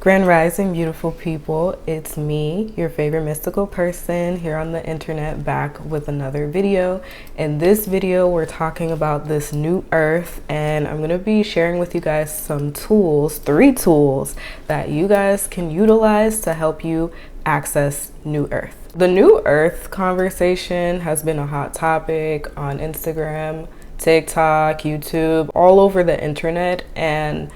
Grand Rising, beautiful people. It's me, your favorite mystical person, here on the internet, back with another video. In this video, we're talking about this new earth, and I'm going to be sharing with you guys some tools, 3 tools that you guys can utilize to help you access new earth. The new earth conversation has been a hot topic on Instagram, TikTok, YouTube, all over the internet, and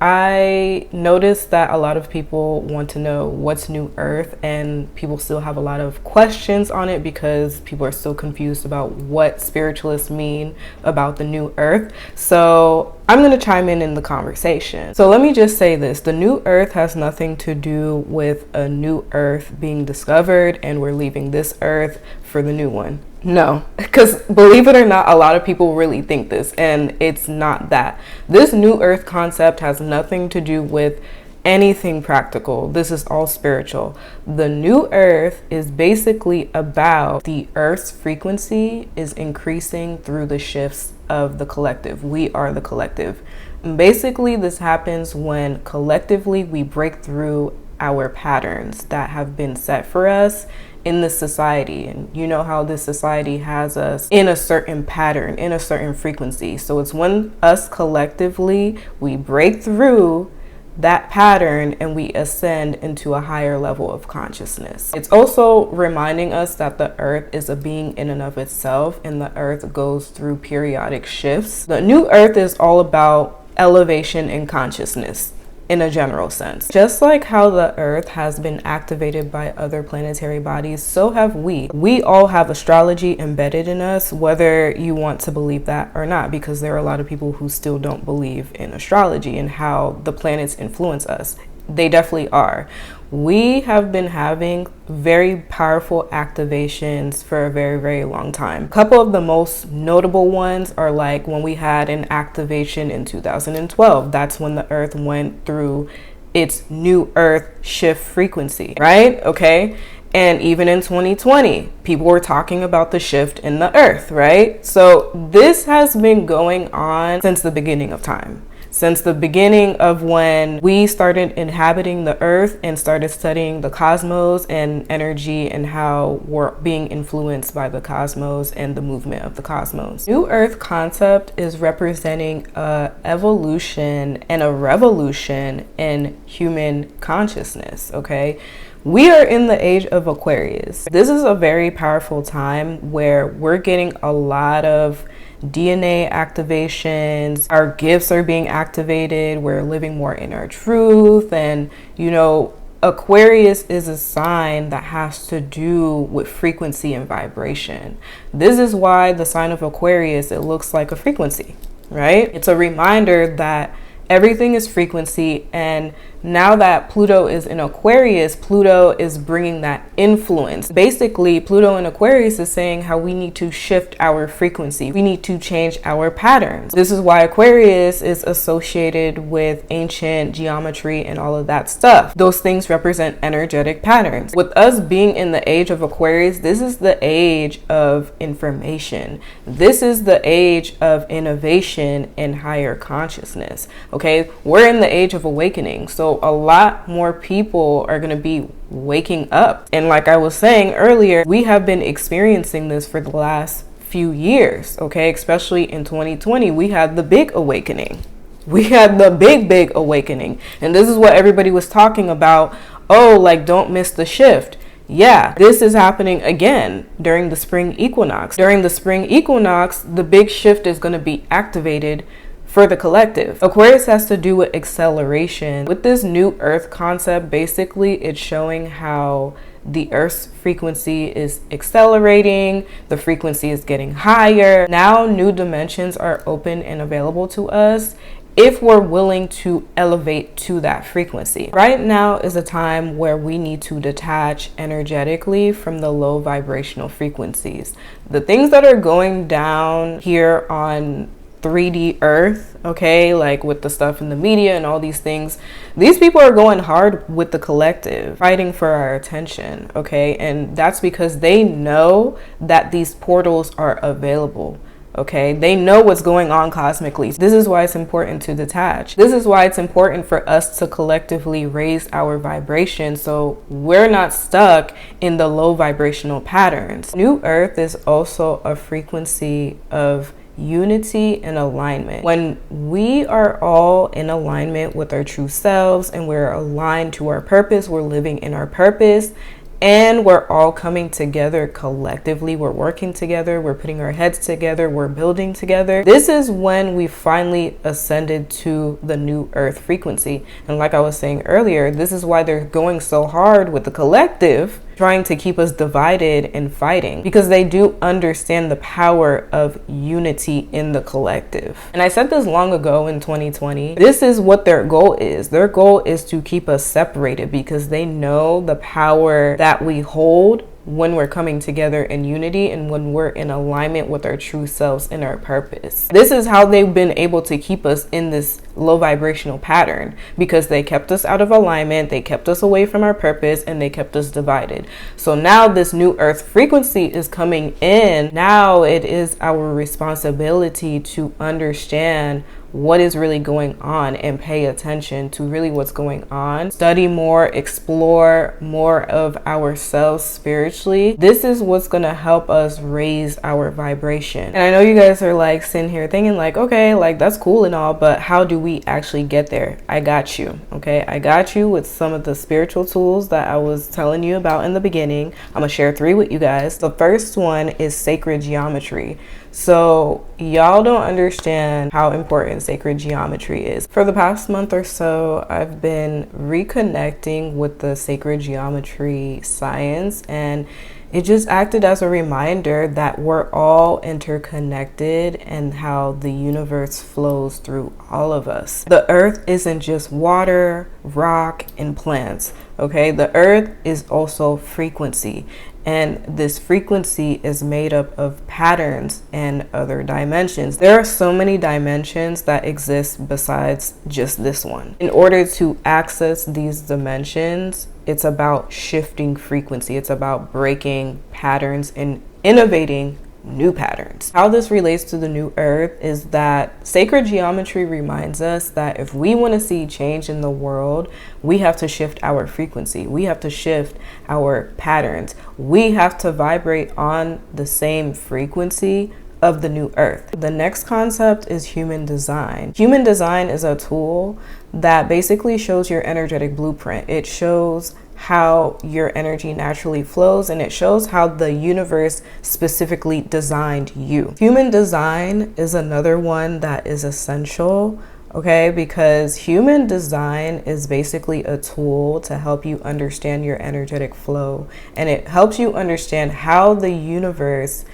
I noticed that a lot of people want to know what's new earth, and people still have a lot of questions on it because people are still confused about what spiritualists mean about the new earth. So I'm going to chime in the conversation. So let me just say this. The new earth has nothing to do with a new earth being discovered and we're leaving this earth for the new one. No, because believe it or not, a lot of people really think this, and it's not that. This new earth concept has nothing to do with anything practical. This is all spiritual. The new earth is basically about the earth's frequency is increasing through the shifts of the collective. We are the collective. Basically, this happens when collectively we break through our patterns that have been set for us in this society. And you know how this society has us in a certain pattern, in a certain frequency. So it's when us collectively, we break through that pattern and we ascend into a higher level of consciousness. It's also reminding us that the earth is a being in and of itself, and the earth goes through periodic shifts. The new earth is all about elevation in consciousness in a general sense. Just like how the earth has been activated by other planetary bodies, so have we. We all have astrology embedded in us, whether you want to believe that or not, because there are a lot of people who still don't believe in astrology and how the planets influence us. They definitely are. We have been having very powerful activations for a very, very long time. A couple of the most notable ones are like when we had an activation in 2012. That's when the earth went through its new earth shift frequency, right? Okay. And even in 2020, people were talking about the shift in the earth, right? So this has been going on since the beginning of time. Since the beginning of when we started inhabiting the earth and started studying the cosmos and energy and how we're being influenced by the cosmos and the movement of the cosmos. New earth concept is representing a evolution and a revolution in human consciousness, okay? We are in the age of Aquarius. This is a very powerful time where we're getting a lot of DNA activations, our gifts are being activated, we're living more in our truth, and you know, Aquarius is a sign that has to do with frequency and vibration. This is why the sign of Aquarius, it looks like a frequency, right? It's a reminder that everything is frequency, and now that Pluto is in Aquarius, Pluto is bringing that influence. Basically, Pluto in Aquarius is saying how we need to shift our frequency. We need to change our patterns. This is why Aquarius is associated with ancient geometry and all of that stuff. Those things represent energetic patterns. With us being in the age of Aquarius, this is the age of information. This is the age of innovation and higher consciousness. Okay, we're in the age of awakening. So a lot more people are going to be waking up. And like I was saying earlier, we have been experiencing this for the last few years, okay? Especially in 2020, we had the big awakening. We had the big awakening. And this is what everybody was talking about. Oh, like, don't miss the shift. Yeah, this is happening again during the spring equinox. During the spring equinox, the big shift is going to be activated for the collective. Aquarius has to do with acceleration. With this new earth concept, basically it's showing how the earth's frequency is accelerating, the frequency is getting higher. Now new dimensions are open and available to us if we're willing to elevate to that frequency. Right now is a time where we need to detach energetically from the low vibrational frequencies. The things that are going down here on 3D Earth, okay, like with the stuff in the media and all these things, these people are going hard with the collective, fighting for our attention, okay? And that's because they know that these portals are available. Okay, they know what's going on cosmically. This is why it's important to detach. This is why it's important for us to collectively raise our vibration so we're not stuck in the low vibrational patterns. New Earth is also a frequency of unity and alignment. When we are all in alignment with our true selves and we're aligned to our purpose, we're living in our purpose, and we're all coming together collectively, we're working together, we're putting our heads together, we're building together. This is when we finally ascended to the new earth frequency. And like I was saying earlier, this is why they're going so hard with the collective, trying to keep us divided and fighting, because they do understand the power of unity in the collective. And I said this long ago in 2020, this is what their goal is. Their goal is to keep us separated because they know the power that we hold when we're coming together in unity and when we're in alignment with our true selves and our purpose. This is how they've been able to keep us in this low vibrational pattern, because they kept us out of alignment, they kept us away from our purpose, and they kept us divided. So now this new earth frequency is coming in. Now it is our responsibility to understand what is really going on and pay attention to really what's going on. Study more, explore more of ourselves spiritually. This is what's gonna help us raise our vibration. And I know you guys are like sitting here thinking like, okay, like that's cool and all, but how do we actually get there? I got you, okay? I got you with some of the spiritual tools that I was telling you about in the beginning. I'm gonna share 3 with you guys. The first one is sacred geometry. So y'all don't understand how important sacred geometry is. For the past month or so, I've been reconnecting with the sacred geometry science, and it just acted as a reminder that we're all interconnected and how the universe flows through all of us. The earth isn't just water, rock, and plants, okay? The earth is also frequency. And this frequency is made up of patterns and other dimensions. There are so many dimensions that exist besides just this one. In order to access these dimensions, it's about shifting frequency. It's about breaking patterns and innovating new patterns. How this relates to the new earth is that sacred geometry reminds us that if we want to see change in the world, we have to shift our frequency. We have to shift our patterns. We have to vibrate on the same frequency of the new earth. The next concept is human design. Human design is a tool that basically shows your energetic blueprint. It shows how your energy naturally flows, and it shows how the universe specifically designed you. Human design is another one that is essential, okay, because human design is basically a tool to help you understand your energetic flow, and it helps you understand how the universe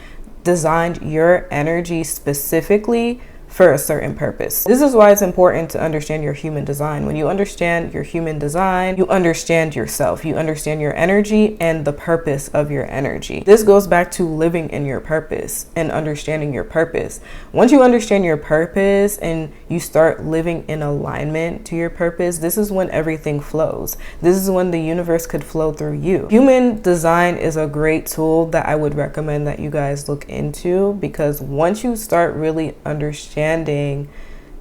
designed your energy specifically for a certain purpose. This is why it's important to understand your human design. When you understand your human design, you understand yourself, you understand your energy and the purpose of your energy. This goes back to living in your purpose and understanding your purpose. Once you understand your purpose and you start living in alignment to your purpose, this is when everything flows. This is when the universe could flow through you. Human design is a great tool that I would recommend that you guys look into, because once you start really understanding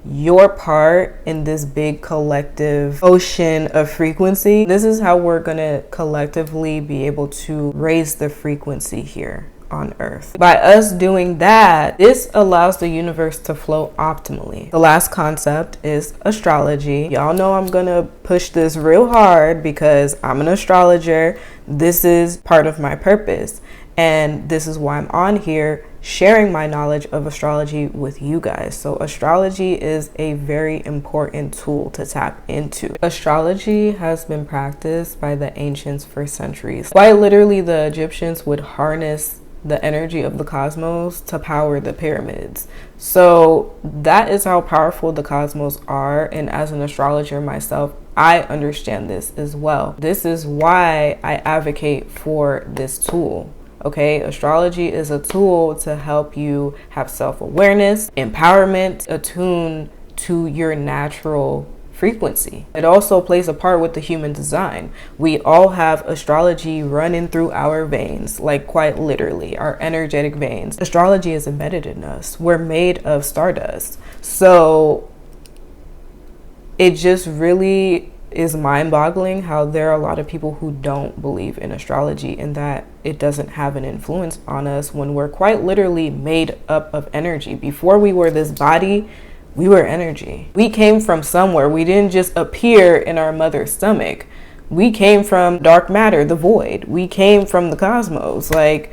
your part in this big collective ocean of frequency, this is how we're gonna collectively be able to raise the frequency here on earth. By us doing that, this allows the universe to flow optimally. The last concept is astrology. Y'all know I'm gonna push this real hard because I'm an astrologer. This is part of my purpose, and this is why I'm on here sharing my knowledge of astrology with you guys. So astrology is a very important tool to tap into. Astrology has been practiced by the ancients for centuries. Quite literally, the Egyptians would harness the energy of the cosmos to power the pyramids. So that is how powerful the cosmos are. And as an astrologer myself, I understand this as well. This is why I advocate for this tool. Okay, astrology is a tool to help you have self-awareness, empowerment, attune to your natural frequency. It also plays a part with the human design. We all have astrology running through our veins, like quite literally, our energetic veins. Astrology is embedded in us. We're made of stardust. So it just really is mind-boggling how there are a lot of people who don't believe in astrology and that it doesn't have an influence on us when we're quite literally made up of energy. Before we were this body, we were energy. We came from somewhere. We didn't just appear in our mother's stomach. We came from dark matter, the void. We came from the cosmos. Like,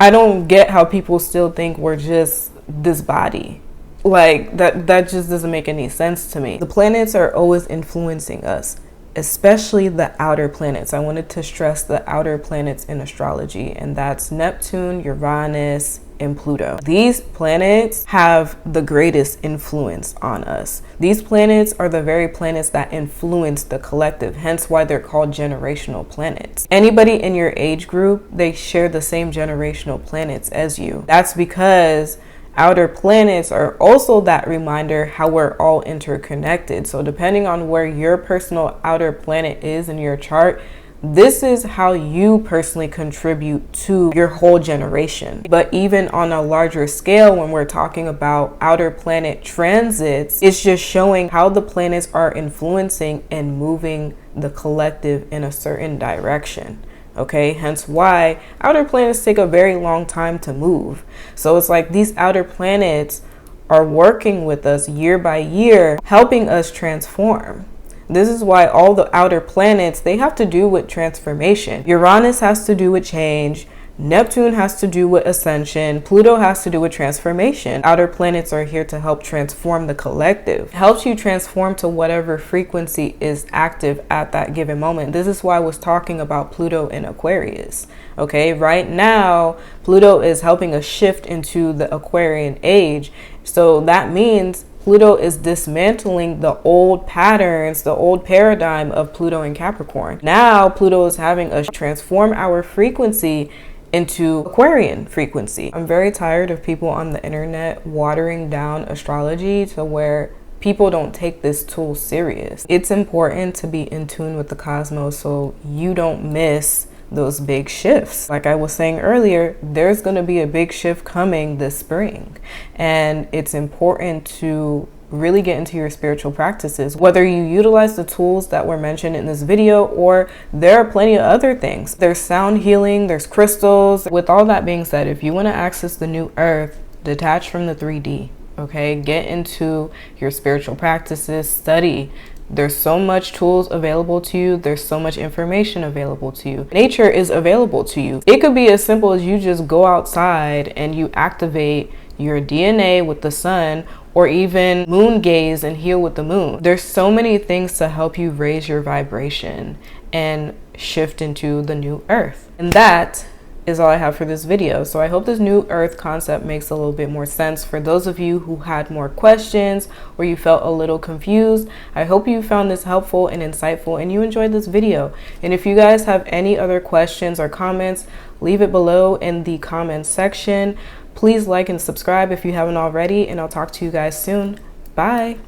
I don't get how people still think we're just this body. Like, that just doesn't make any sense to me. The planets are always influencing us, especially the outer planets. I wanted to stress the outer planets in astrology, and that's Neptune, Uranus, and Pluto. These planets have the greatest influence on us. These planets are the very planets that influence the collective, hence why they're called generational planets. Anybody in your age group, they share the same generational planets as you. That's because outer planets are also that reminder how we're all interconnected. So depending on where your personal outer planet is in your chart, this is how you personally contribute to your whole generation. But even on a larger scale, when we're talking about outer planet transits, it's just showing how the planets are influencing and moving the collective in a certain direction. Okay, hence why outer planets take a very long time to move. So it's like these outer planets are working with us year by year, helping us transform. This is why all the outer planets, they have to do with transformation. Uranus has to do with change. Neptune has to do with ascension. Pluto has to do with transformation. Outer planets are here to help transform the collective. It helps you transform to whatever frequency is active at that given moment. This is why I was talking about Pluto in Aquarius. Okay, right now, Pluto is helping us shift into the Aquarian age. So that means Pluto is dismantling the old patterns, the old paradigm of Pluto in Capricorn. Now, Pluto is having us transform our frequency into Aquarian frequency. I'm very tired of people on the internet watering down astrology to where people don't take this tool serious. It's important to be in tune with the cosmos so you don't miss those big shifts. Like I was saying earlier, there's going to be a big shift coming this spring, and it's important to really get into your spiritual practices, whether you utilize the tools that were mentioned in this video or there are plenty of other things. There's sound healing, there's crystals. With all that being said, if you want to access the new earth, detach from the 3D, okay? Get into your spiritual practices, study. There's so much tools available to you. There's so much information available to you. Nature is available to you. It could be as simple as you just go outside and you activate your DNA with the sun, or even moon gaze and heal with the moon. There's so many things to help you raise your vibration and shift into the new earth. And that is all I have for this video. So I hope this new earth concept makes a little bit more sense. For those of you who had more questions or you felt a little confused, I hope you found this helpful and insightful and you enjoyed this video. And if you guys have any other questions or comments, leave it below in the comments section. Please like and subscribe if you haven't already, and I'll talk to you guys soon. Bye.